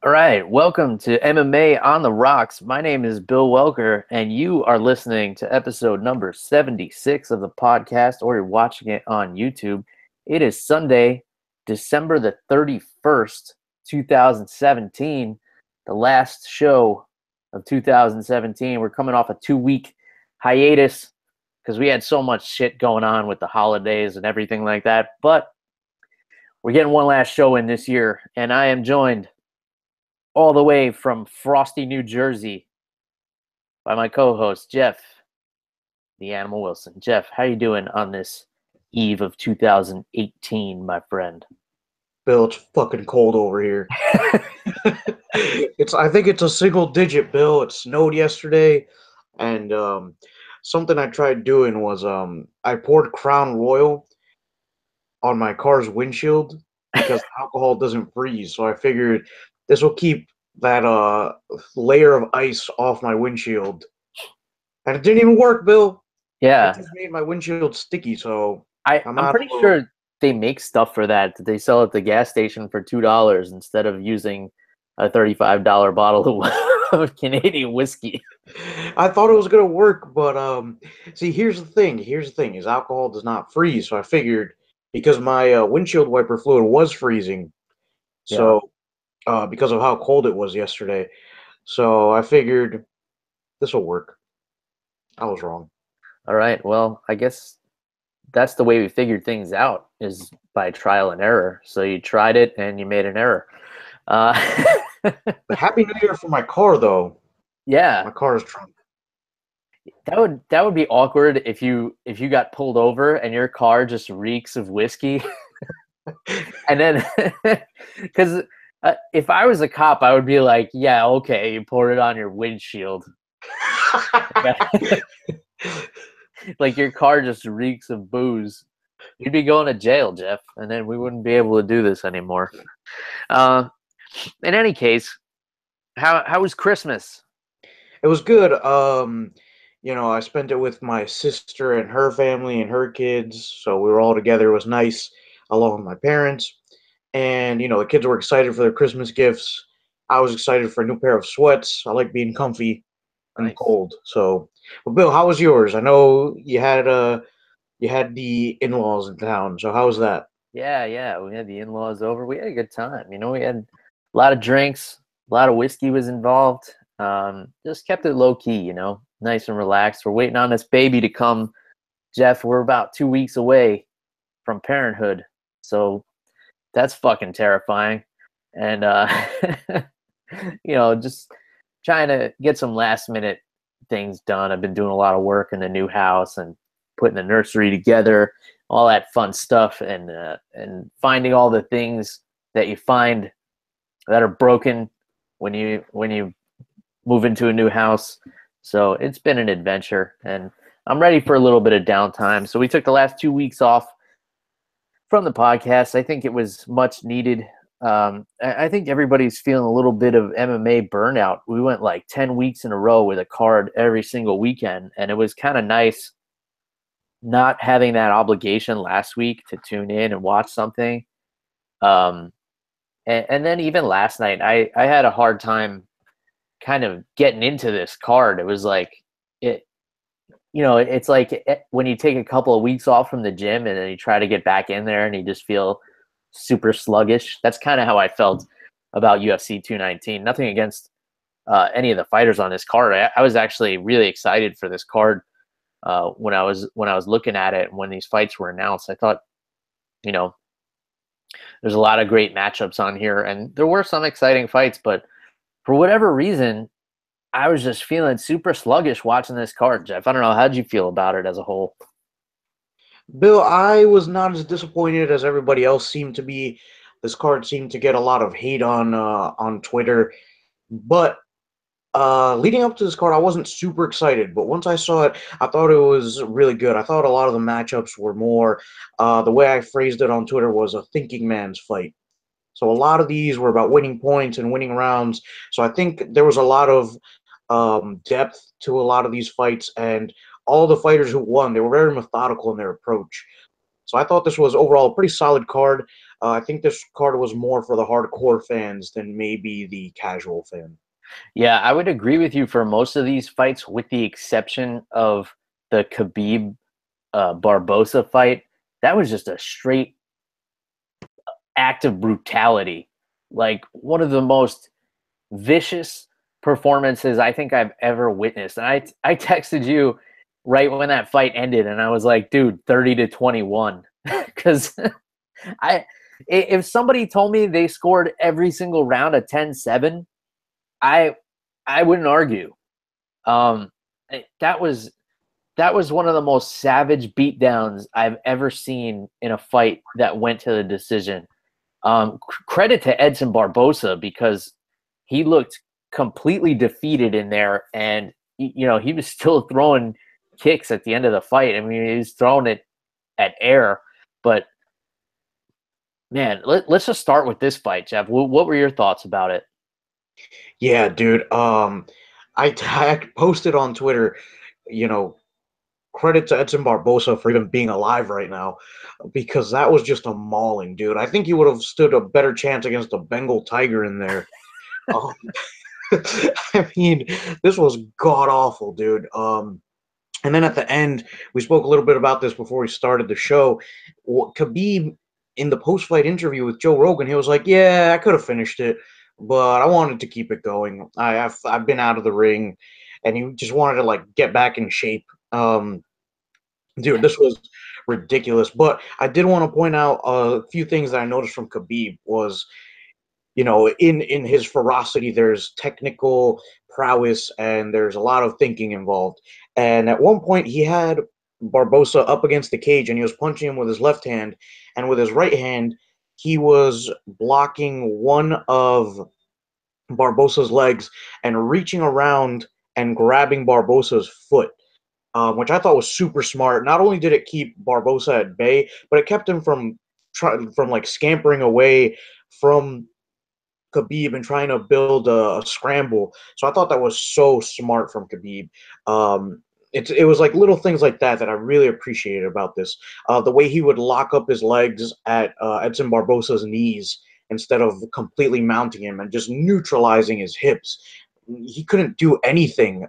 All right, welcome to MMA on the Rocks. My name is Bill Welker, and you are listening to episode number 76 of the podcast, or you're watching it on YouTube. It is Sunday, December the 31st, 2017, the last show of 2017. We're coming off a 2-week hiatus because we had so much shit going on with the holidays and everything like that, but we're getting one last show in this year, and I am joined all the way from Frosty, New Jersey, by my co-host Jeff, the Animal Wilson. Jeff, how you doing on this eve of 2018, my friend? Bill, it's fucking cold over here. I think it's a single digit, Bill. It snowed yesterday, and something I tried doing was I poured Crown Royal on my car's windshield because alcohol doesn't freeze. So I figured this will keep that layer of ice off my windshield, and it didn't even work, Bill. It Yeah, just made my windshield sticky. So I'm I'm out pretty of sure they make stuff for that they sell at the gas station for $2 instead of using a $35 bottle of Canadian whiskey. I thought it was gonna work, but see, here's the thing. Here's the thing: is alcohol does not freeze. So I figured because my windshield wiper fluid was freezing, Yeah. so because of how cold it was yesterday, so I figured this will work. I was wrong. All right. Well, I guess that's the way we figured things out is by trial and error. So you tried it and you made an error. Uh, But Happy New Year for my car, though. yeah, My car is drunk. that would be awkward if you got pulled over and your car just reeks of whiskey, and then because if I was a cop, I would be like, yeah, okay, you poured it on your windshield, like your car just reeks of booze. You'd be going to jail, Jeff, and then we wouldn't be able to do this anymore. Uh, in any case, how was Christmas? It was good. I spent it with my sister and her family and her kids, so we were all together. It was nice, along with my parents. And the kids were excited for their Christmas gifts. I was excited for a new pair of sweats. I like being comfy in the Nice. cold. So, well, Bill, how was yours? I know you had the in-laws in town. So how was that? Yeah, yeah. We had the in-laws over. We had a good time. We had a lot of drinks, a lot of whiskey was involved. Just kept it low key, nice and relaxed. We're waiting on this baby to come. Jeff, we're about 2 weeks away from parenthood. So that's fucking terrifying. And just trying to get some last minute things done. I've been doing a lot of work in the new house and putting the nursery together, all that fun stuff, and finding all the things that you find that are broken when you move into a new house. So it's been an adventure, and I'm ready for a little bit of downtime. So we took the last 2 weeks off from the podcast. I think it was much needed. I think everybody's feeling a little bit of MMA burnout. We went like 10 weeks in a row with a card every single weekend, and it was kind of nice not having that obligation last week to tune in and watch something. Um, and then even last night, I had a hard time kind of getting into this card. It was like it's like when you take a couple of weeks off from the gym and then you try to get back in there and you just feel super sluggish. That's kind of how I felt about UFC 219. Nothing against any of the fighters on this card. I was actually really excited for this card when I was looking at it and when these fights were announced. I thought, you know, there's a lot of great matchups on here, and there were some exciting fights, but for whatever reason, I was just feeling super sluggish watching this card, Jeff. I don't know. How'd you feel about it as a whole? Bill, I was not as disappointed as everybody else seemed to be. This card seemed to get a lot of hate on Twitter, but leading up to this card, I wasn't super excited. But once I saw it, I thought it was really good. I thought a lot of the matchups were more. The way I phrased it on Twitter was a thinking man's fight. So a lot of these were about winning points and winning rounds. So I think there was a lot of depth to a lot of these fights, and all the fighters who won, they were very methodical in their approach. So I thought this was overall a pretty solid card. I think this card was more for the hardcore fans than maybe the casual fan. Yeah, I would agree with you for most of these fights, with the exception of the Khabib Barbosa fight. That was just a straight act of brutality, like one of the most vicious performances I think I've ever witnessed. And I texted you right when that fight ended, and I was like, dude, 30-21, because I if somebody told me they scored every single round a 10-7, I I wouldn't argue. Um, that was one of the most savage beatdowns I've ever seen in a fight that went to the decision. Credit to Edson Barbosa, because he looked completely defeated in there, and he was still throwing kicks at the end of the fight. I mean, he was throwing it at air. But man, let's just start with this fight, Jeff. What were your thoughts about it? Yeah, dude. I posted on Twitter, you know, credit to Edson Barbosa for even being alive right now, because that was just a mauling, dude. I think he would have stood a better chance against a Bengal tiger in there. Um, I mean, this was god awful, dude. And then at the end, we spoke a little bit about this before we started the show. Khabib, in the post-fight interview with Joe Rogan, he was like, "Yeah, I could have finished it, but I wanted to keep it going. I've been out of the ring, and he just wanted to like get back in shape." Dude, this was ridiculous. But I did want to point out a few things that I noticed from Khabib was, in his ferocity, there's technical prowess and there's a lot of thinking involved. And at one point, he had Barbosa up against the cage and he was punching him with his left hand, and with his right hand, he was blocking one of Barbosa's legs and reaching around and grabbing Barbosa's foot. Which I thought was super smart. Not only did it keep Barbosa at bay, but it kept him from like scampering away from Khabib and trying to build a scramble. So I thought that was so smart from Khabib. It was like little things like that that I really appreciated about this. The way he would lock up his legs at Edson Barbosa's knees instead of completely mounting him and just neutralizing his hips. He couldn't do anything.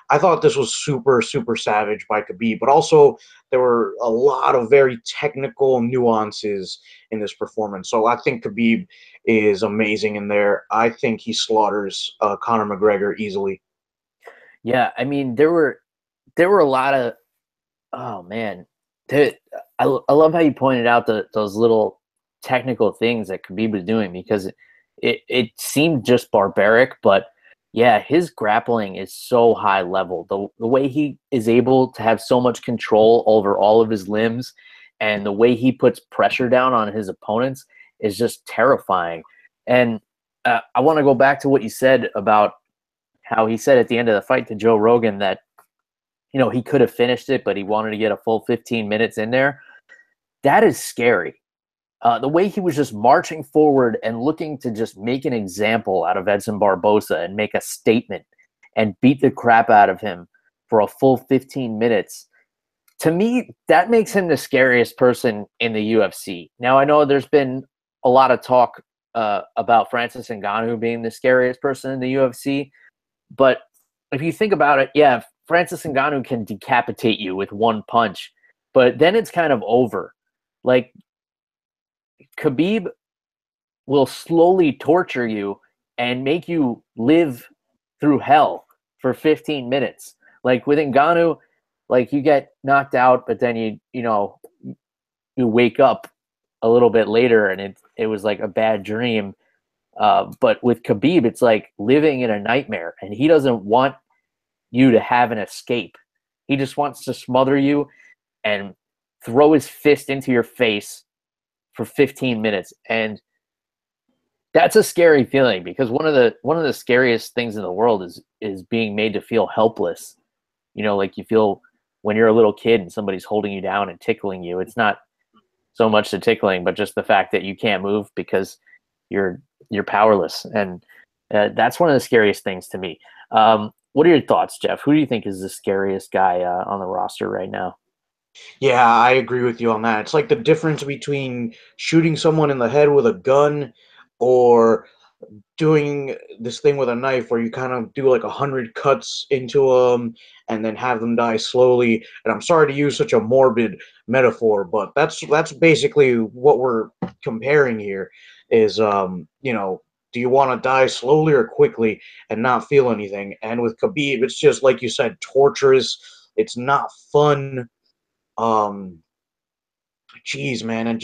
I thought this was super, super savage by Khabib, but also there were a lot of very technical nuances in this performance. So I think Khabib is amazing in there. I think he slaughters Conor McGregor easily. Yeah, I mean, there were a lot of, oh man, there, I love how you pointed out those little technical things that Khabib was doing, because it seemed just barbaric, but yeah, his grappling is so high level. The way he is able to have so much control over all of his limbs, and the way he puts pressure down on his opponents, is just terrifying. And I want to go back to what you said about how he said at the end of the fight to Joe Rogan that he could have finished it, but he wanted to get a full 15 minutes in there. That is scary. The way he was just marching forward and looking to just make an example out of Edson Barbosa and make a statement and beat the crap out of him for a full 15 minutes. To me, that makes him the scariest person in the UFC. Now, I know there's been a lot of talk about Francis Ngannou being the scariest person in the UFC, but if you think about it, yeah, Francis Ngannou can decapitate you with one punch, but then it's kind of over. Like, Khabib will slowly torture you and make you live through hell for 15 minutes. Like with Ngannou, like you get knocked out, but then you wake up a little bit later and it was like a bad dream. But with Khabib, it's like living in a nightmare, and he doesn't want you to have an escape. He just wants to smother you and throw his fist into your face for 15 minutes. And that's a scary feeling, because one of the scariest things in the world is being made to feel helpless. Like you feel when you're a little kid and somebody's holding you down and tickling you. It's not so much the tickling, but just the fact that you can't move because you're powerless. And that's one of the scariest things to me. What are your thoughts, Jeff? Who do you think is the scariest guy on the roster right now? Yeah, I agree with you on that. It's like the difference between shooting someone in the head with a gun or doing this thing with a knife where you kind of do like 100 cuts into them and then have them die slowly. And I'm sorry to use such a morbid metaphor, but that's basically what we're comparing here. Is do you want to die slowly or quickly and not feel anything? And with Khabib, it's just like you said, torturous. It's not fun. Um, Jeez, man, and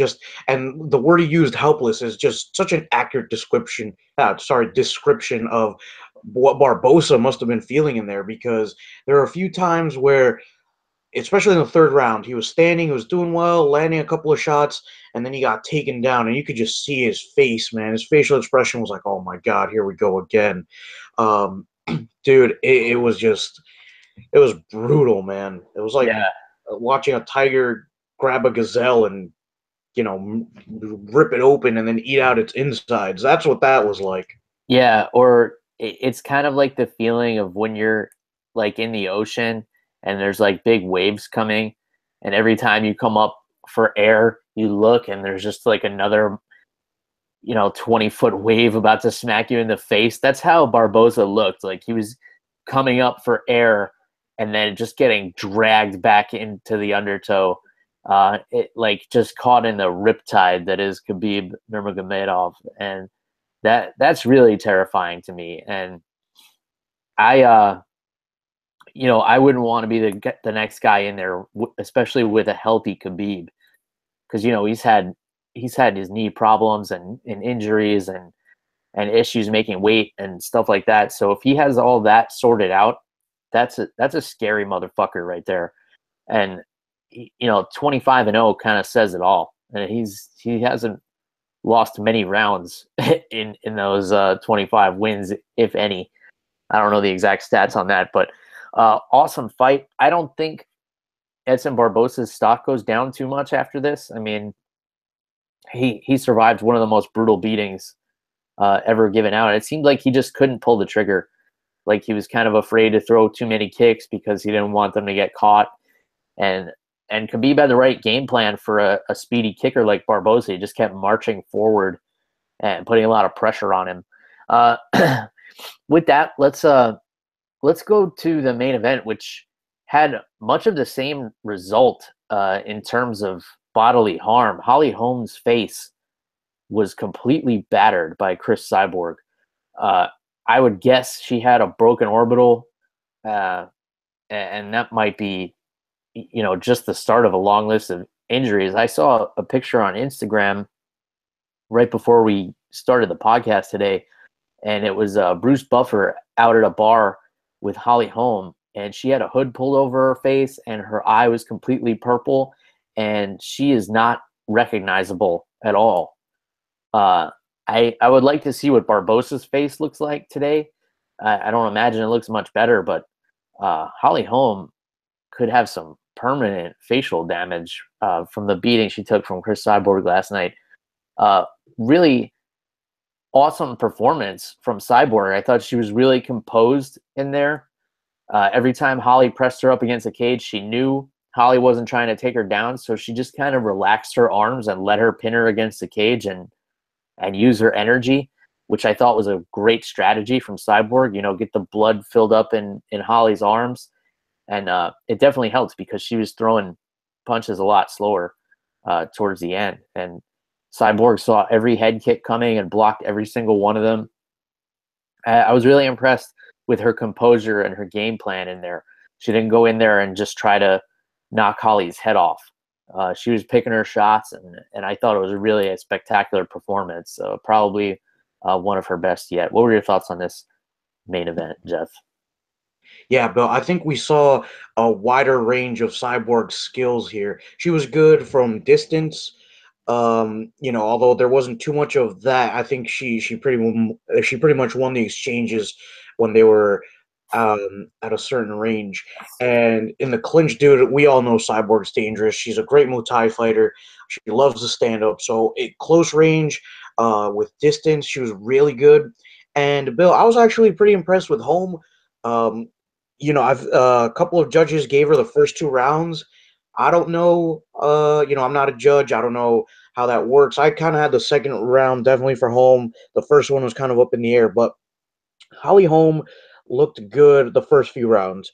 the word he used, helpless, is just such an accurate description of what Barbosa must have been feeling in there, because there are a few times where, especially in the third round, he was standing, he was doing well, landing a couple of shots, and then he got taken down, and you could just see his face, man. His facial expression was like, "Oh my God, here we go again." Um, Dude, it was brutal, man. It was like Yeah, watching a tiger grab a gazelle and rip it open and then eat out its insides. That's what that was like. yeah, or it's kind of like the feeling of when you're like in the ocean and there's like big waves coming, and every time you come up for air, you look and there's just like another 20-foot wave about to smack you in the face. That's how Barboza looked. Like he was coming up for air and then just getting dragged back into the undertow. It like just caught in the riptide that is Khabib Nurmagomedov, and that's really terrifying to me. And I, I wouldn't want to be the next guy in there, especially with a healthy Khabib, because he's had his knee problems and injuries and issues making weight and stuff like that. So if he has all that sorted out, that's a scary motherfucker right there. And 25-0 kind of says it all. And he hasn't lost many rounds in those 25 wins, if any. I don't know the exact stats on that, but awesome fight. I don't think Edson Barbosa's stock goes down too much after this. I mean, he survived one of the most brutal beatings ever given out. It seemed like he just couldn't pull the trigger. Like he was kind of afraid to throw too many kicks because he didn't want them to get caught. And and Khabib had the right game plan for a speedy kicker like Barbosa. He just kept marching forward and putting a lot of pressure on him. Uh, with that, let's go to the main event, which had much of the same result in terms of bodily harm. Holly Holm's face was completely battered by Chris Cyborg. Uh, I would guess she had a broken orbital, uh, and that might be, just the start of a long list of injuries. I saw a picture on Instagram right before we started the podcast today, and it was Bruce Buffer out at a bar with Holly Holm, and she had a hood pulled over her face, and her eye was completely purple, and she is not recognizable at all. Uh, I would like to see what Barbosa's face looks like today. I don't imagine it looks much better, but Holly Holm could have some permanent facial damage from the beating she took from Chris Cyborg last night. Uh, Really awesome performance from Cyborg. I thought she was really composed in there. Every time Holly pressed her up against the cage, she knew Holly wasn't trying to take her down, so she just kind of relaxed her arms and let her pin her against the cage and use her energy, which I thought was a great strategy from Cyborg. Get the blood filled up in Holly's arms, and it definitely helped because she was throwing punches a lot slower towards the end. And Cyborg saw every head kick coming and blocked every single one of them. I was really impressed with her composure and her game plan in there. She didn't go in there and just try to knock Holly's head off. She was picking her shots, and I thought it was really a spectacular performance. Probably one of her best yet. What were your thoughts on this main event, Jeff? Yeah, Bill, I think we saw a wider range of Cyborg's skills here. She was good from distance. Although there wasn't too much of that, I think she pretty much won the exchanges when they were at a certain range. And in the clinch, dude, we all know Cyborg's dangerous. She's a great Muay Thai fighter. She loves to stand up. So at close range, with distance, she was really good. And Bill, I was actually pretty impressed with Home. I've a couple of judges gave her the first two rounds. I don't know. I'm not a judge. I don't know how that works. I kind of had the second round definitely for Holm. The first one was kind of up in the air, but Holly Holm looked good the first few rounds.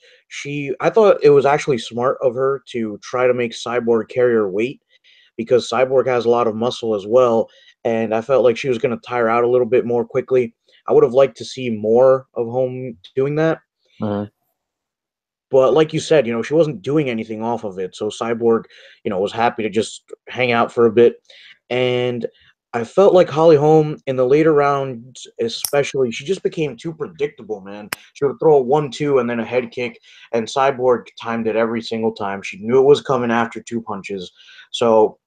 I thought it was actually smart of her to try to make Cyborg carry her weight because Cyborg has a lot of muscle as well, and I felt like she was going to tire out a little bit more quickly. I would have liked to see more of Holm doing that. Mhm. But like you said, she wasn't doing anything off of it. So Cyborg, was happy to just hang out for a bit. And I felt like Holly Holm in the later rounds, especially, she just became too predictable, man. She would throw a 1-2 and then a head kick, and Cyborg timed it every single time. She knew it was coming after two punches. So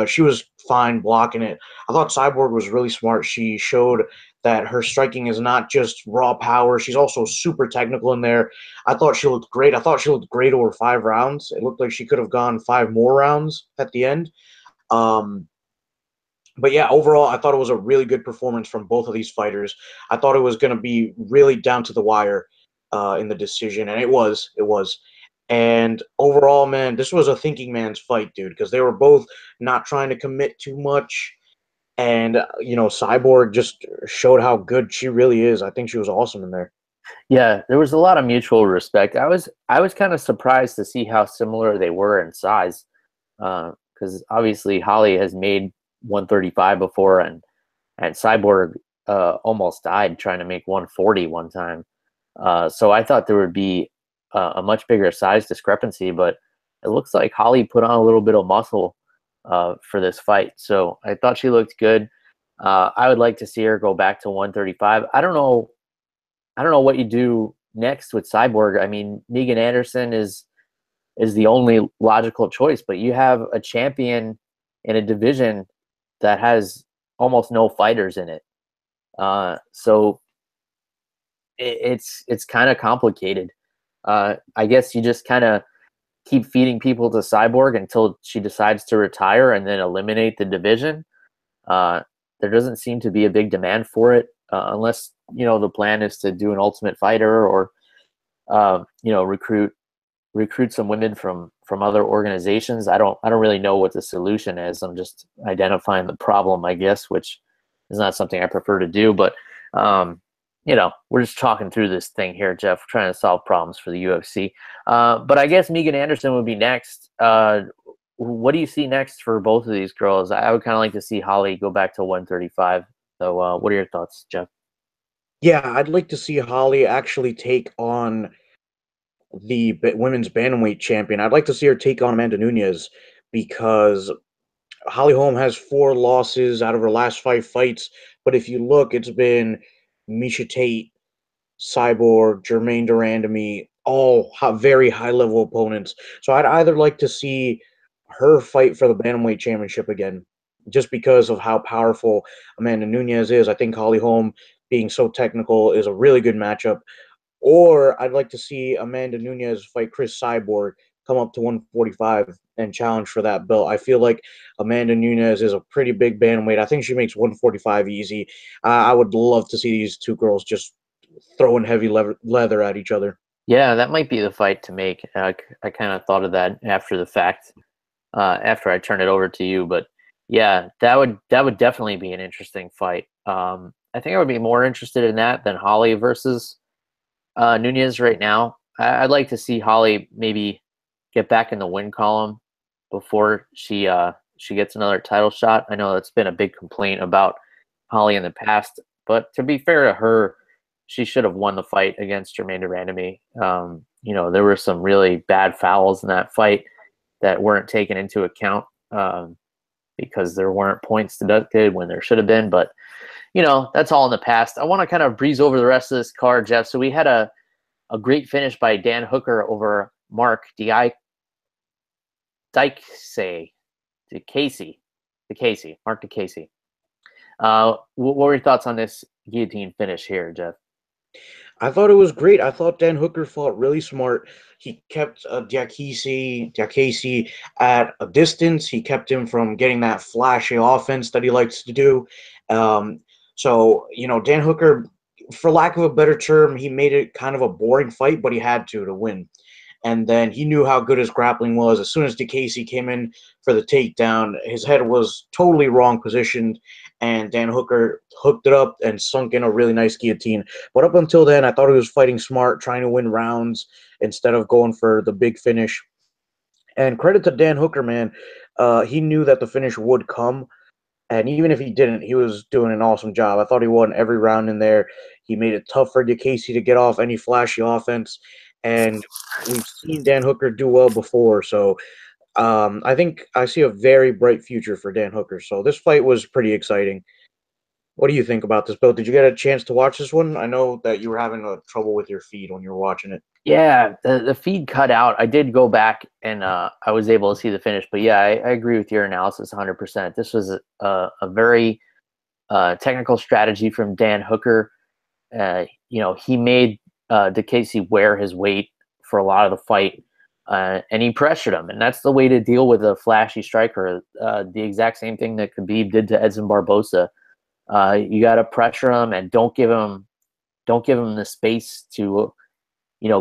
she was fine blocking it. I thought Cyborg was really smart. She showed that her striking is not just raw power, she's also super technical in there. I thought she looked great. I thought she looked great over 5 rounds. It looked like she could have gone 5 more rounds at the end. Um, but yeah, overall, I thought it was a really good performance from both of these fighters. I thought it was going to be really down to the wire in the decision, and it was. It was. And overall, man, this was a thinking man's fight, dude, because they were both not trying to commit too much. And, Cyborg just showed how good she really is. I think she was awesome in there. Yeah, there was a lot of mutual respect. I was kind of surprised to see how similar they were in size, because obviously Holly has made 135 before, and Cyborg almost died trying to make 140 one time. So I thought there would be a much bigger size discrepancy, but it looks like Holly put on a little bit of muscle for this fight. So I thought she looked good. I would like to see her go back to 135. I don't know what you do next with Cyborg. I mean, Megan Anderson is the only logical choice, but you have a champion in a division that has almost no fighters in it. So it's kind of complicated. I guess you just kind of keep feeding people to Cyborg until she decides to retire and then eliminate the division. Uh, there doesn't seem to be a big demand for it, unless the plan is to do an Ultimate Fighter or recruit some women from other organizations. I don't really know what the solution is. I'm just identifying the problem, I guess, which is not something I prefer to do. But we're just talking through this thing here, Jeff, trying to solve problems for the UFC. But I guess Megan Anderson would be next. What do you see next for both of these girls? I would kind of like to see Holly go back to 135. So, what are your thoughts, Jeff? Yeah, I'd like to see Holly actually take on the women's bantamweight champion. I'd like to see her take on Amanda Nunes because Holly Holm has 4 losses out of her last 5 fights. But if you look, it's been Misha Tate, Cyborg, Jermaine Durandamy, all very high level opponents. So I'd either like to see her fight for the bantamweight championship again, just because of how powerful Amanda Nunes is. I think Holly Holm being so technical is a really good matchup. Or I'd like to see Amanda Nunes fight Chris Cyborg, come up to 145 and challenge for that belt. I feel like Amanda Nunes is a pretty big bantamweight. I think she makes 145 easy. I would love to see these two girls just throwing heavy leather at each other. Yeah, that might be the fight to make. I kind of thought of that after the fact, after I turned it over to you. But yeah, that would definitely be an interesting fight. I think I would be more interested in that than Holly versus Nunez right now. I'd like to see Holly maybe get back in the win column before she gets another title shot. I know that's been a big complaint about Holly in the past, but to be fair to her, she should have won the fight against Jermaine Durandamy. There were some really bad fouls in that fight that weren't taken into account, because there weren't points deducted when there should have been. But that's all in the past. I want to kind of breeze over the rest of this card, Jeff. So we had a great finish by Dan Hooker over Mark Dykesay, Mark DeCasey. What were your thoughts on this guillotine finish here, Jeff? I thought it was great. I thought Dan Hooker fought really smart. He kept Diakese at a distance. He kept him from getting that flashy offense that he likes to do. Um, Dan Hooker, for lack of a better term, he made it kind of a boring fight, but he had to win. and then he knew how good his grappling was. As soon as DeCasey came in for the takedown, his head was totally wrong positioned, and Dan Hooker hooked it up and sunk in a really nice guillotine. But up until then, I thought he was fighting smart, trying to win rounds instead of going for the big finish. And credit to Dan Hooker, man. He knew that the finish would come, and even if he didn't, he was doing an awesome job. I thought he won every round in there. He made it tough for DeCasey to get off any flashy offense, and we've seen Dan Hooker do well before. So I think I see a very bright future for Dan Hooker. So this fight was pretty exciting. What do you think about this, Bill? Did you get a chance to watch this one? I know that you were having trouble with your feed when you were watching it. Yeah, the feed cut out. I did go back and I was able to see the finish. But yeah, I agree with your analysis 100%. This was a very technical strategy from Dan Hooker. He made DeCasey wear his weight for a lot of the fight, and he pressured him. And that's the way to deal with a flashy striker. The exact same thing that Khabib did to Edson Barboza. You got to pressure him and don't give him the space to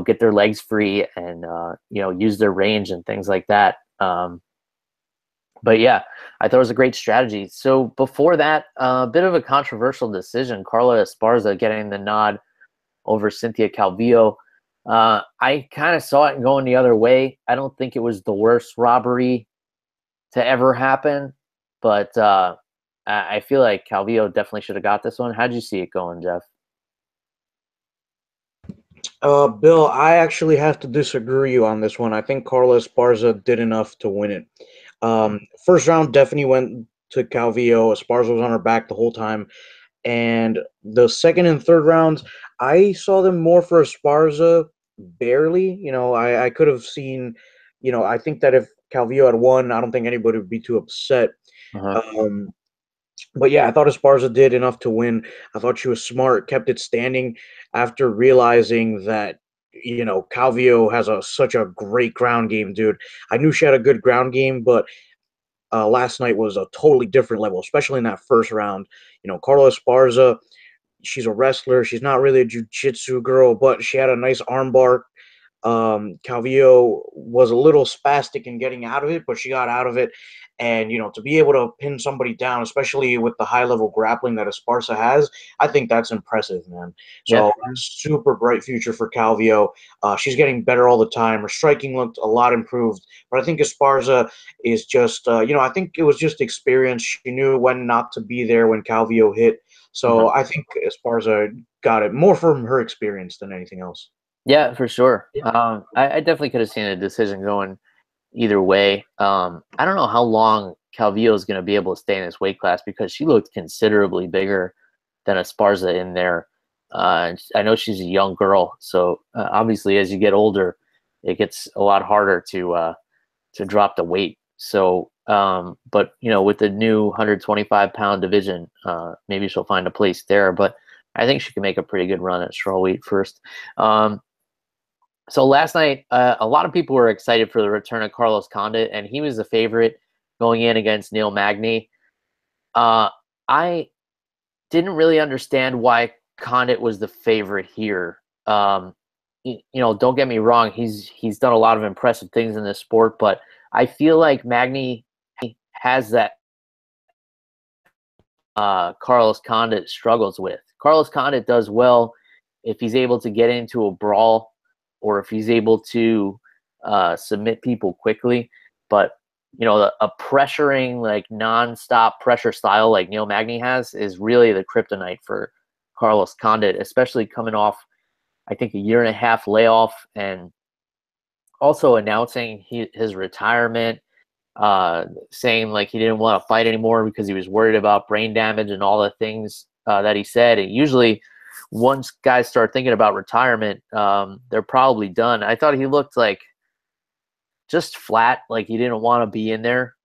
get their legs free and use their range and things like that. But yeah, I thought it was a great strategy. So before that, a bit of a controversial decision: Carla Esparza getting the nod over Cynthia Calvillo. I kind of saw it going the other way. I don't think it was the worst robbery to ever happen, but I feel like Calvillo definitely should have got this one. How'd you see it going, Jeff? Bill, I actually have to disagree on this one. I think Carla Esparza did enough to win it. First round definitely went to Calvillo. Esparza was on her back the whole time. And the second and third rounds, I saw them more for Esparza, barely. I could have seen, I think that if Calvillo had won, I don't think anybody would be too upset. Uh-huh. But yeah, I thought Esparza did enough to win. I thought she was smart, kept it standing after realizing that Calvillo has such a great ground game, dude. I knew she had a good ground game, but last night was a totally different level, especially in that first round. Carla Esparza, she's a wrestler. She's not really a jiu-jitsu girl, but she had a nice armbar. Calvillo was a little spastic in getting out of it, but she got out of it. And, to be able to pin somebody down, especially with the high level grappling that Esparza has, I think that's impressive, man. Yeah. So, super bright future for Calvillo. She's getting better all the time. Her striking looked a lot improved, but I think Esparza is just, I think it was just experience. She knew when not to be there when Calvillo hit. So, I think Esparza got it more from her experience than anything else. Yeah, for sure. I definitely could have seen a decision going either way. I don't know how long Calvillo is going to be able to stay in this weight class because she looked considerably bigger than Esparza in there. I know she's a young girl, so obviously as you get older, it gets a lot harder to drop the weight. So, but with the new 125-pound division, maybe she'll find a place there. But I think she can make a pretty good run at strawweight first. So last night, a lot of people were excited for the return of Carlos Condit, and he was the favorite going in against Neil Magny. I didn't really understand why Condit was the favorite here. Don't get me wrong, he's done a lot of impressive things in this sport, but I feel like Magny has that Carlos Condit struggles with. Carlos Condit does well if he's able to get into a brawl or if he's able to submit people quickly. But, a pressuring, like nonstop pressure style like Neil Magny has is really the kryptonite for Carlos Condit, especially coming off, I think, a 1.5-year layoff and also announcing his retirement, saying like he didn't want to fight anymore because he was worried about brain damage and all the things that he said. And usually once guys start thinking about retirement, they're probably done. I thought he looked like just flat, like he didn't want to be in there.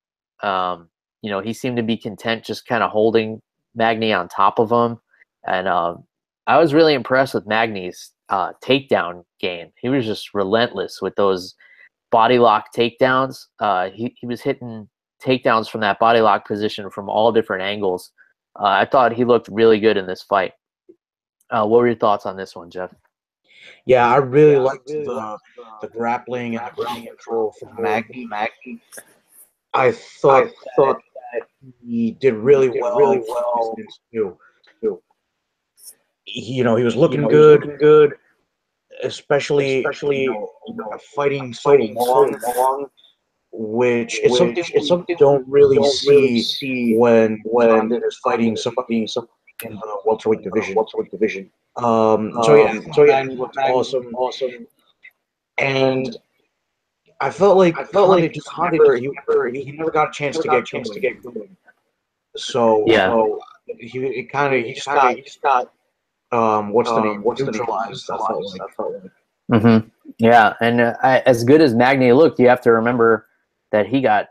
He seemed to be content just kind of holding Magny on top of him. And I was really impressed with Magny's takedown game. He was just relentless with those body lock takedowns. He was hitting takedowns from that body lock position from all different angles. I thought he looked really good in this fight. What were your thoughts on this one, Jeff? Yeah, I really liked the grappling and the ground control from Magny. I thought that he did really well for distance too. He was looking good, especially fighting so long, which is something we don't really see when Condit is fighting somebody in the welterweight division. So yeah, I thought Magny looked awesome, and I felt like Condit just never he never got a chance to get going. So Yeah. he just got what's the name, neutralized. I felt like. Yeah, and as good as Magny looked, you have to remember that he got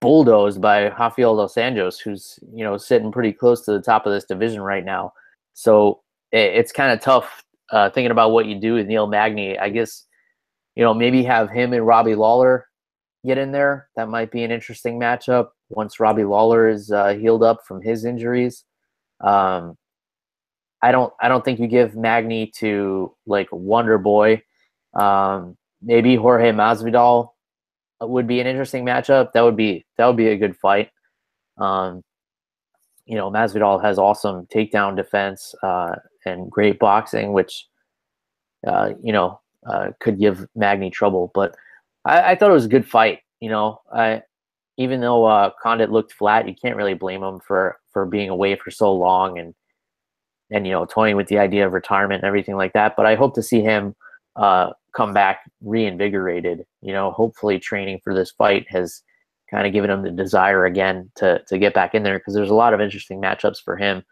bulldozed by Rafael dos Anjos, who's sitting pretty close to the top of this division right now. So it's kind of tough thinking about what you do with Neil Magny. I guess maybe have him and Robbie Lawler get in there. That might be an interesting matchup once Robbie Lawler is healed up from his injuries. Um, I don't think you give Magny to like Wonder Boy. Maybe Jorge Masvidal would be an interesting matchup. That would be a good fight. Masvidal has awesome takedown defense and great boxing, which could give Magny trouble. But I thought it was a good fight. Even though Condit looked flat, you can't really blame him for being away for so long and toying with the idea of retirement and everything like that. But I hope to see him come back reinvigorated. Hopefully training for this fight has kind of given him the desire again to get back in there, because there's a lot of interesting matchups for him.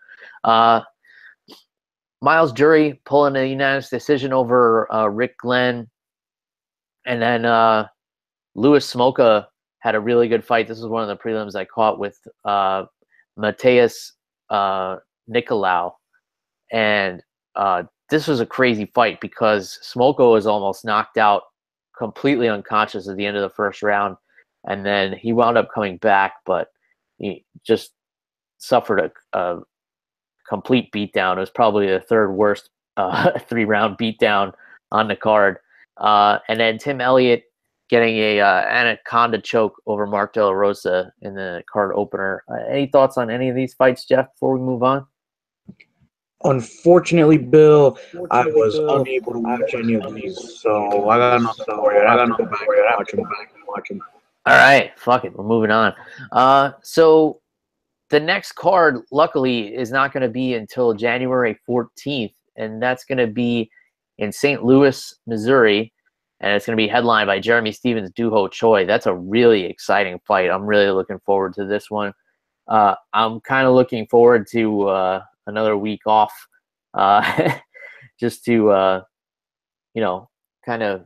Miles Jury pulling a unanimous decision over Rick Glenn. And then Louis Smolka had a really good fight. This is one of the prelims I caught with Mateus Nicolau. And this was a crazy fight because Smolka was almost knocked out, completely unconscious at the end of the first round. And then he wound up coming back, but he just suffered a complete beatdown. It was probably the third worst 3-round beatdown on the card. And then Tim Elliott getting a anaconda choke over Mark De La Rosa in the card opener. Any thoughts on any of these fights, Jeff, before we move on? Unfortunately, Bill, I was unable to watch any of these, so I got nothing for you. I have to go back and watch them. All right, fuck it, we're moving on. So the next card, luckily, is not going to be until January 14th, and that's going to be in St. Louis, Missouri, and it's going to be headlined by Jeremy Stephens, Doo Ho Choi. That's a really exciting fight. I'm really looking forward to this one. I'm kind of looking forward to another week off, just to kind of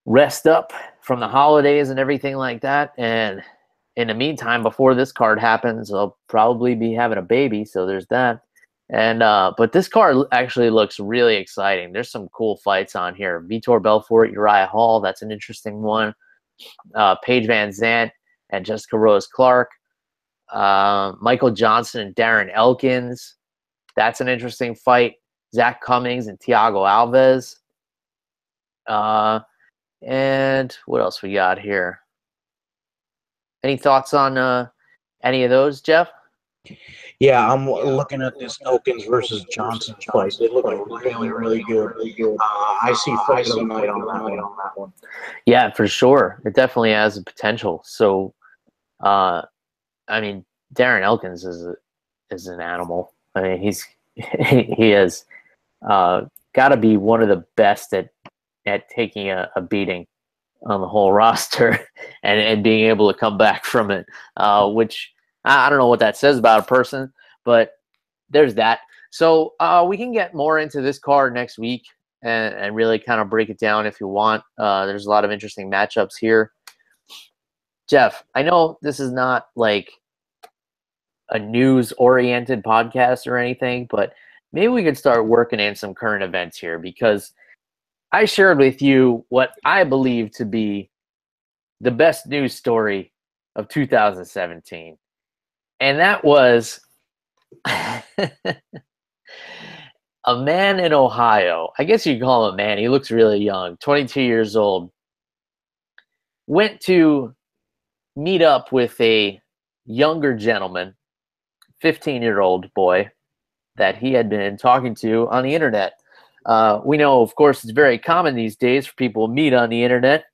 rest up from the holidays and everything like that. And in the meantime, before this card happens, I'll probably be having a baby, so there's that. And but this card actually looks really exciting. There's some cool fights on here. Vitor Belfort, Uriah Hall, that's an interesting one. Paige Van Zandt and Jessica Rose Clark. Michael Johnson and Darren Elkins, that's an interesting fight. Zach Cummings and Thiago Alves. And what else we got here? Any thoughts on any of those, Jeff? Yeah, I'm looking at this Elkins versus Johnson fight. They look really, really good. I see fight of the night on that one. Yeah, for sure. It definitely has a potential. So, I mean, Darren Elkins is an animal. I mean, he has got to be one of the best at taking a beating on the whole roster and being able to come back from it, which I don't know what that says about a person, but there's that. So we can get more into this card next week and really kind of break it down if you want. There's a lot of interesting matchups here. Jeff, I know this is not like a news-oriented podcast or anything, but maybe we could start working in some current events here, because I shared with you what I believe to be the best news story of 2017. And that was A man in Ohio, I guess you could call him a man, he looks really young, 22 years old, went to meet up with a younger gentleman, 15-year-old boy, that he had been talking to on the internet. We know, of course, it's very common these days for people to meet on the internet.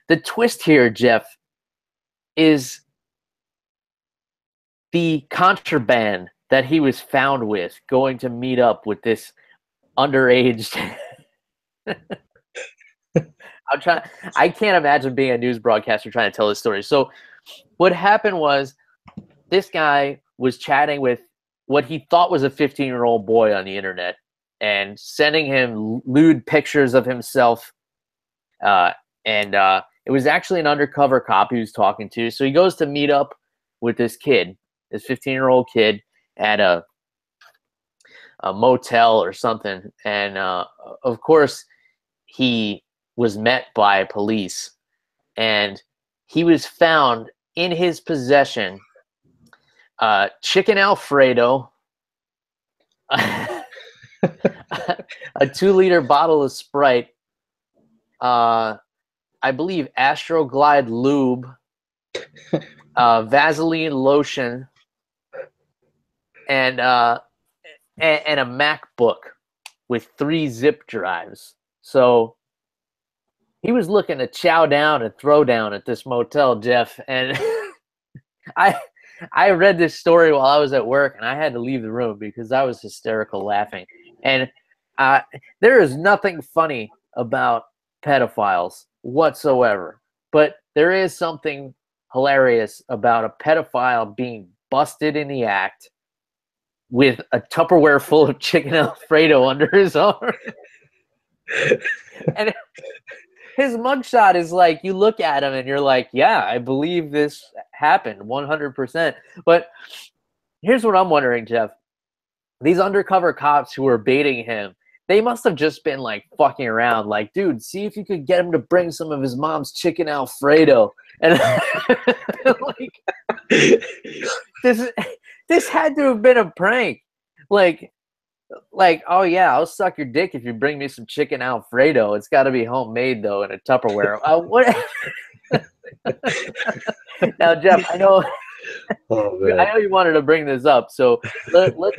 The twist here, Jeff, is the contraband that he was found with going to meet up with this underage. I can't imagine being a news broadcaster trying to tell this story. So what happened was this guy was chatting with what he thought was a 15-year-old boy on the internet and sending him lewd pictures of himself. It was actually an undercover cop he was talking to. So he goes to meet up with this kid, this 15-year-old kid, at a motel or something. And of course, he was met by police, and he was found in his possession chicken Alfredo, a 2-liter bottle of Sprite, I believe Astroglide lube, Vaseline lotion, and a MacBook with 3 zip drives. So he was looking to chow down and throw down at this motel, Jeff. And I read this story while I was at work, and I had to leave the room because I was hysterical laughing. And there is nothing funny about pedophiles whatsoever, but there is something hilarious about a pedophile being busted in the act with a Tupperware full of chicken Alfredo under his arm. And his mugshot is like, you look at him and you're like, yeah, I believe this happened 100%. But here's what I'm wondering, Jeff. These undercover cops who were baiting him, they must have just been like fucking around, like, dude, see if you could get him to bring some of his mom's chicken Alfredo. And like, this had to have been a prank. Like, oh yeah, I'll suck your dick if you bring me some chicken Alfredo. It's got to be homemade though in a Tupperware. What? Now, Jeff, I know you wanted to bring this up, so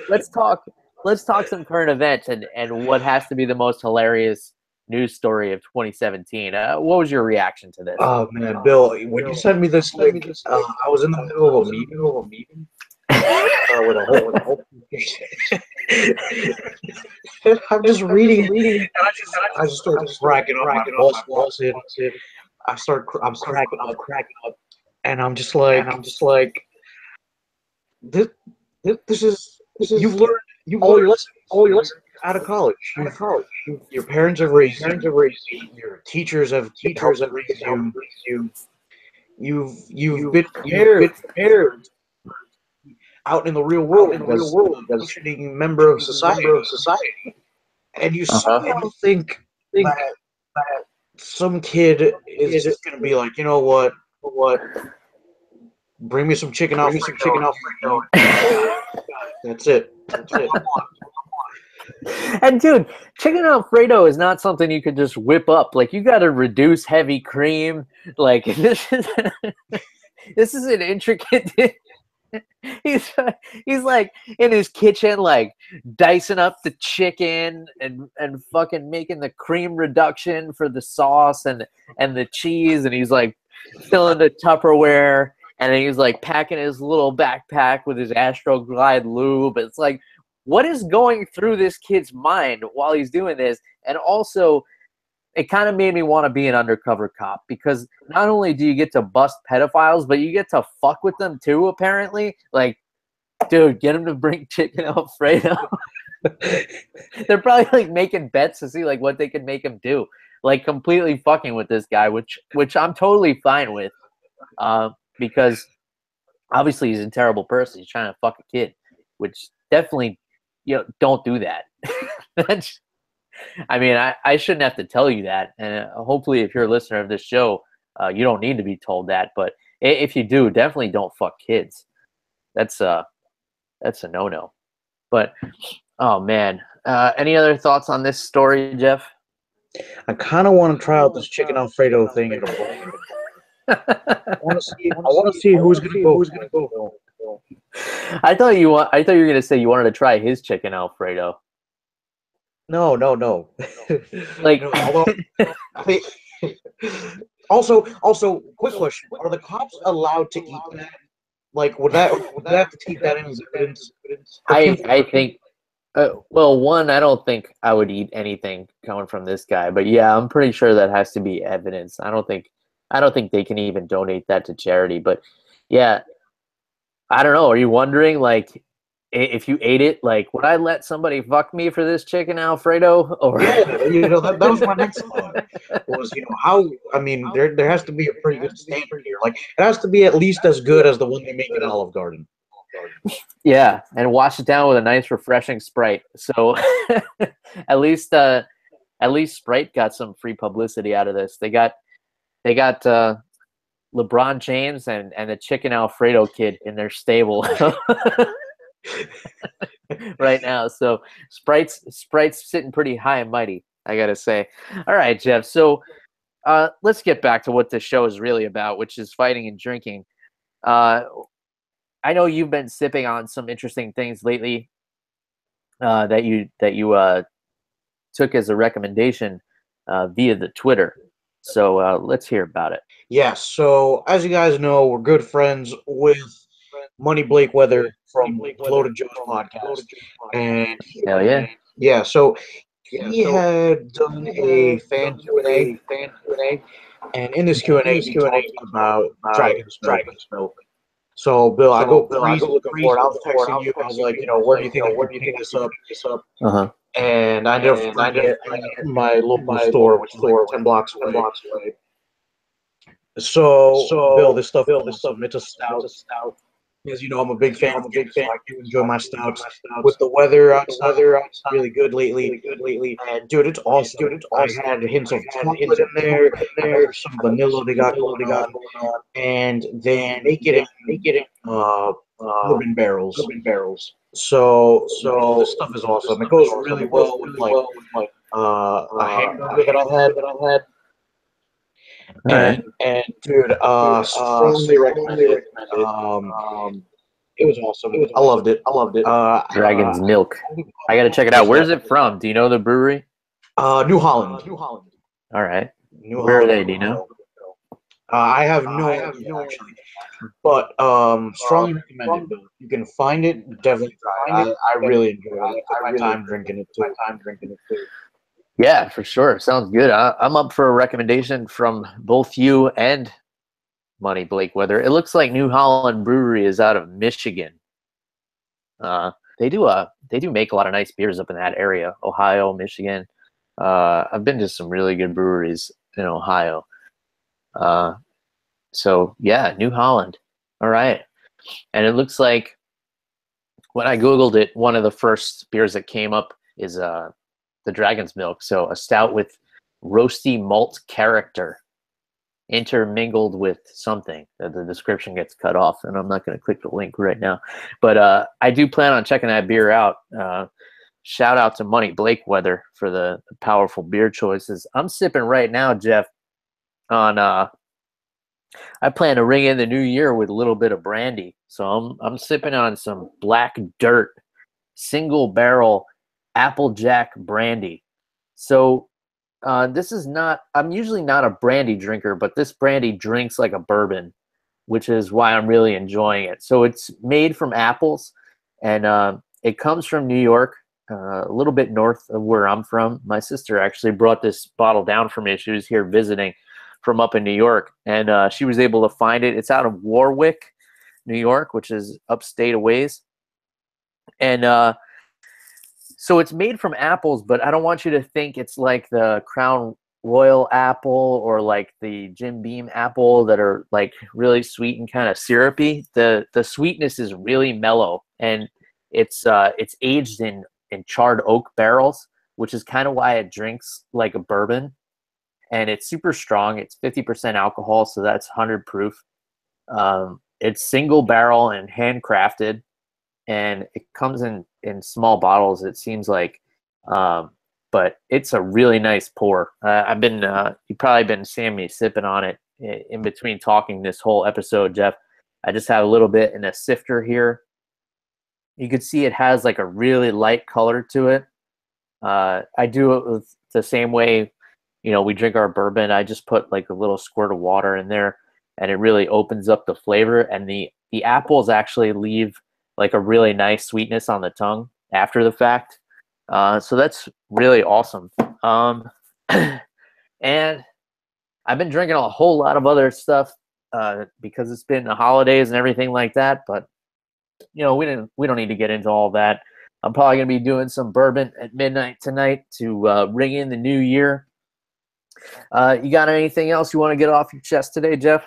let's talk. Let's talk some current events and what has to be the most hilarious news story of 2017. What was your reaction to this? Oh man, Bill, when you sent me this link, I was in the middle of a meeting. With a whole I'm just reading, and I just start cracking up. My boss walks in. I'm cracking up, and I'm just like, this is you've learned all your lessons out of college. Your parents have raised you. Your teachers have raised you. You've been prepared out in the real world as a functioning member of society. And you somehow think that some kid is just going to be like, you know what? Bring me some chicken Alfredo. That's it. And dude, chicken Alfredo is not something you could just whip up. Like, you got to reduce heavy cream. Like, this is an intricate. He's like in his kitchen, like dicing up the chicken and fucking making the cream reduction for the sauce and the cheese, and he's like filling the Tupperware, and then he's like packing his little backpack with his Astroglide lube. It's like, what is going through this kid's mind while he's doing this? And also, it kind of made me want to be an undercover cop, because not only do you get to bust pedophiles, but you get to fuck with them too, apparently. Like, dude, get him to bring chicken Alfredo. They're probably like making bets to see like what they can make him do. Like, completely fucking with this guy, which I'm totally fine with. Because obviously he's a terrible person. He's trying to fuck a kid, which definitely, don't do that. I mean, I shouldn't have to tell you that. And hopefully if you're a listener of this show, you don't need to be told that. But if you do, definitely don't fuck kids. That's a no-no. But Oh man. Any other thoughts on this story, Jeff? I kind of want to try out this chicken Alfredo thing at a bar. I want to see. I want to see who's gonna go for it. Bill. I thought you were gonna say you wanted to try his chicken Alfredo. No, no, no. Like, No, although I think. Also, quick question: are the cops allowed to eat that? Like, would they have to take that in as evidence? I think. Well, one, I don't think I would eat anything coming from this guy, but yeah, I'm pretty sure that has to be evidence. I don't think they can even donate that to charity. But yeah, I don't know. Are you wondering, like, if you ate it, like, would I let somebody fuck me for this chicken Alfredo? Or Yeah, that was my next thought. Was how? I mean, there has to be a pretty good standard here. Like, it has to be at least as good as the one they make at Olive Garden. yeah, and wash it down with a nice, refreshing Sprite. So at least Sprite got some free publicity out of this. They got LeBron James and the Chicken Alfredo kid in their stable right now. So Sprite's sitting pretty high and mighty, I gotta say. All right, Jeff. So let's get back to what this show is really about, which is fighting and drinking. Uh, I know you've been sipping on some interesting things lately that you took as a recommendation via the Twitter. So let's hear about it. Yeah. So as you guys know, we're good friends with Money Blake Weather from Floated Joe's podcast, and Hell yeah. yeah, so he had done a fan Q&A, and in this Q&A, he talked about Dragon's Milk. So, Bill, I go crazy looking for it. I was texting you. I was like, where do you think I can pick this up? Uh huh. And I ended up finding it at my local store, which is like 10 blocks away. So, Bill, this stuff is awesome. It's a stout. As you know, I'm a big fan of beer, so I do enjoy my stouts. With the weather outside, it's really good lately. And dude, it's awesome. I had hints of chocolate in there. I know there's some vanilla they got going on, and they make it in bourbon barrels. So this stuff is awesome. It goes really well with like a hamburger that I had. All right. And dude, strongly recommend it. It was awesome. I loved it. Dragon's Milk. I got to check it out. Where's it from? Do you know the brewery? New Holland. All right. New Where are Holland. they? Do you know? I have no idea actually, but strongly recommend it. Bill. You can find it. Definitely try it. I really enjoyed it. I took my time drinking it too. Yeah, for sure. Sounds good. I'm up for a recommendation from both you and Money Blake Weather. It looks like New Holland Brewery is out of Michigan. They do make a lot of nice beers up in that area, Ohio, Michigan. I've been to some really good breweries in Ohio. So yeah, New Holland. All right. And it looks like when I Googled it, one of the first beers that came up is the Dragon's Milk. So a stout with roasty malt character intermingled with something. The description gets cut off, and I'm not going to click the link right now. But I do plan on checking that beer out. Shout out to Money Blake Weather for the powerful beer choices. I'm sipping right now, Jeff, on I plan to ring in the new year with a little bit of brandy. So I'm sipping on some Black Dirt single barrel Applejack brandy. So this is not, I'm usually not a brandy drinker, but this brandy drinks like a bourbon, which is why I'm really enjoying it. So it's made from apples, and it comes from New York, a little bit north of where I'm from. My sister actually brought this bottle down for me. She was here visiting from up in New York, and she was able to find it. It's out of Warwick, New York, which is upstate a ways. And so it's made from apples, but I don't want you to think it's like the Crown Royal apple or like the Jim Beam apple that are like really sweet and kind of syrupy. The sweetness is really mellow, and it's aged in charred oak barrels, which is kind of why it drinks like a bourbon. And it's super strong. It's 50% alcohol, so that's 100 proof. It's single barrel and handcrafted. and it comes in small bottles, it seems like. But it's a really nice pour. I've been you've probably been seeing me sipping on it in between talking this whole episode, Jeff. I just have a little bit in a sifter here. You can see it has like a really light color to it. I do it with the same way, we drink our bourbon. I just put like a little squirt of water in there, and it really opens up the flavor. And the apples actually leave like a really nice sweetness on the tongue after the fact. So that's really awesome. And I've been drinking a whole lot of other stuff because it's been the holidays and everything like that. But we don't need to get into all that. I'm probably gonna be doing some bourbon at midnight tonight to ring in the new year. You got anything else you want to get off your chest today, Jeff?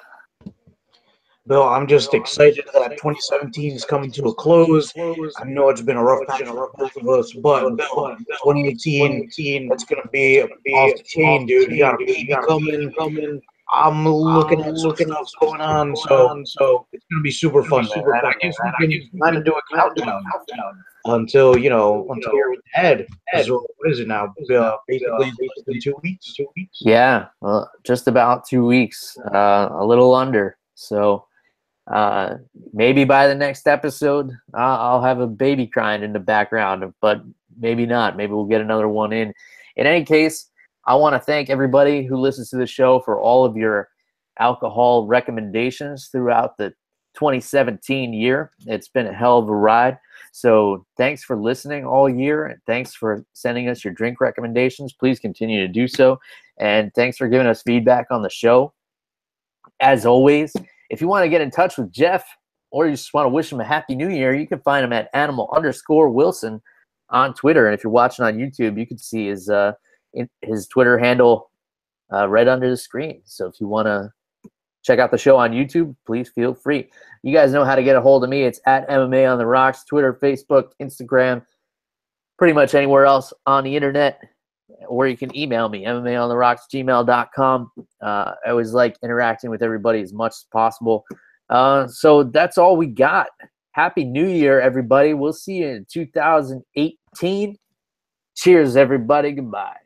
Bill, I'm just excited that 2017 is coming to a close. I know it's been a rough patch for both of us, but Bill, 2018, it's gonna be off the chain, dude. You got a baby coming. I'm looking at some stuff going on, so it's gonna be super fun, man. And I guess we can kind of do a countdown until until you're in the head. So what is it now? Basically less than 2 weeks. Yeah, well, just about 2 weeks, a little under. So maybe by the next episode, I'll have a baby crying in the background, but maybe not. Maybe we'll get another one in. In any case, I want to thank everybody who listens to the show for all of your alcohol recommendations throughout the 2017 year. It's been a hell of a ride. So thanks for listening all year, and thanks for sending us your drink recommendations. Please continue to do so. And thanks for giving us feedback on the show. As always, if you want to get in touch with Jeff, or you just want to wish him a happy new year, you can find him at animal_Wilson on Twitter. And if you're watching on YouTube, you can see his Twitter handle right under the screen. So if you want to check out the show on YouTube, please feel free. You guys know how to get a hold of me. It's at MMA on the Rocks, Twitter, Facebook, Instagram, pretty much anywhere else on the internet. Or you can email me, MMAontheRocks@gmail.com. I always like interacting with everybody as much as possible. So that's all we got. Happy New Year, everybody. We'll see you in 2018. Cheers, everybody. Goodbye.